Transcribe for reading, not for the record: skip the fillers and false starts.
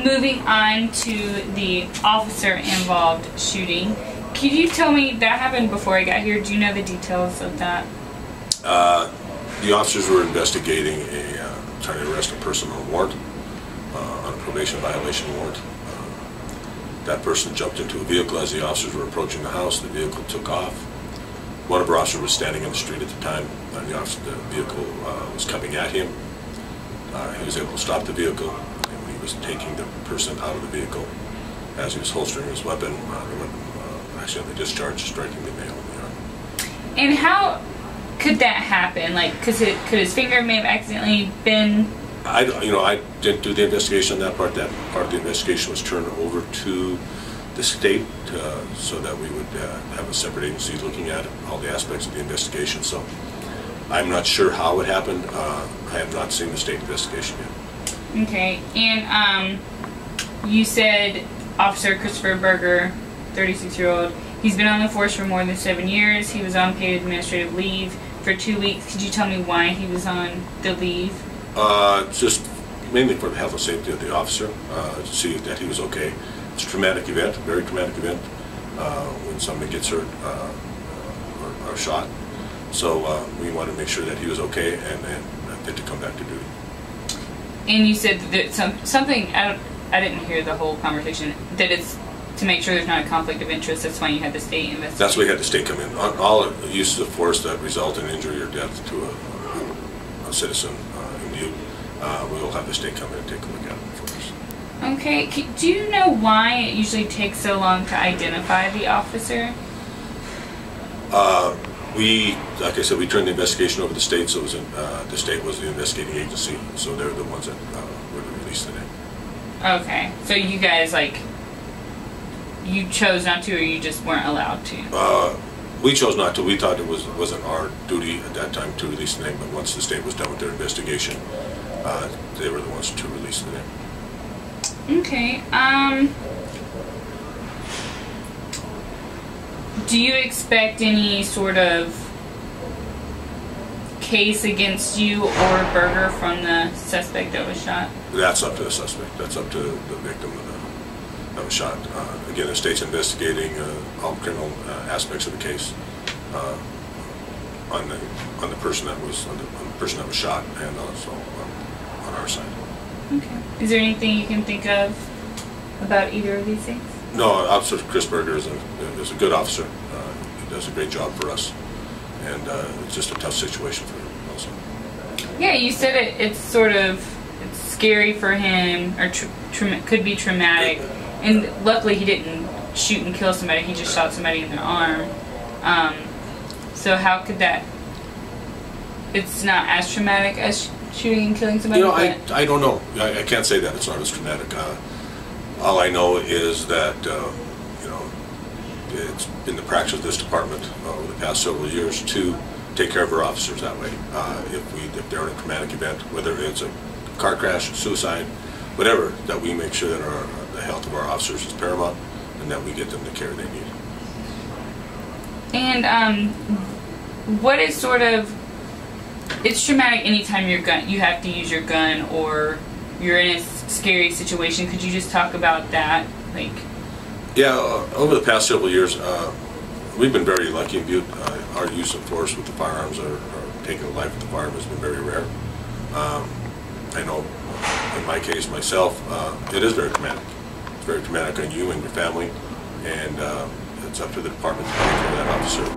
moving on to the officer-involved shooting. Could you tell me, that happened before I got here, do you know the details of that? The officers were investigating trying to arrest a person on a warrant, on a probation violation warrant. That person jumped into a vehicle as the officers were approaching the house. The vehicle took off. One of our officers was standing in the street at the time. The vehicle was coming at him. He was able to stop the vehicle, and when he was taking the person out of the vehicle, as he was holstering his weapon, accidentally discharged, striking the male in the arm. And how could that happen? Like, could his finger may have accidentally been... I didn't do the investigation on that part. That part of the investigation was turned over to the state so that we would have a separate agency looking at all the aspects of the investigation. So I'm not sure how it happened. I have not seen the state investigation yet. Okay, and you said Officer Christopher Berger, 36-year-old, he's been on the force for more than 7 years. He was on paid administrative leave for 2 weeks. Could you tell me why he was on the leave? Just mainly for the health and safety of the officer, to see that he was okay. It's a traumatic event, a very traumatic event, when somebody gets hurt or shot. So we wanted to make sure that he was okay and fit to come back to duty. And you said that something, I didn't hear the whole conversation, that it's to make sure there's not a conflict of interest. That's why you had the state investigate. That's why we had the state come in. All uses of force that result in injury or death to a citizen in view, we will have the state come in and take a look at it for us. Okay. Do you know why it usually takes so long to identify the officer? Like I said, we turned the investigation over to the state, so it was the state was the investigating agency, so they're the ones that were to release the name. Okay. So you guys, like, you chose not to, or you just weren't allowed to? We chose not to. We thought it wasn't our duty at that time to release the name, but once the state was done with their investigation, they were the ones to release the name. Okay. Do you expect any sort of case against you or Berger from the suspect that was shot? That's up to the suspect. That's up to the victim that was shot. Again, the state's investigating all criminal aspects of the case on the person that was shot, and also on our side. Okay. Is there anything you can think of about either of these things? No, Officer Chris Berger is a good officer. He does a great job for us, and it's just a tough situation for him also. Yeah, you said it's scary for him, or could be traumatic, and luckily he didn't shoot and kill somebody, he just shot somebody in their arm. So how could that, it's not as traumatic as shooting and killing somebody? I don't know. I can't say that it's not as traumatic. All I know is that it's been the practice of this department over the past several years to take care of our officers that way. If they're in a traumatic event, whether it's a car crash, suicide, whatever, that we make sure that the health of our officers is paramount, and that we get them the care they need. And what is it's traumatic anytime you have to use your gun, or you're in a scary situation. Could you just talk about that? Yeah, over the past several years, we've been very lucky in Butte. Our use of force with the firearms, or taking a life with the firearm, has been very rare. I know, in my case, myself, it is very traumatic. It's very traumatic on you and your family, and it's up to the department to take care of that officer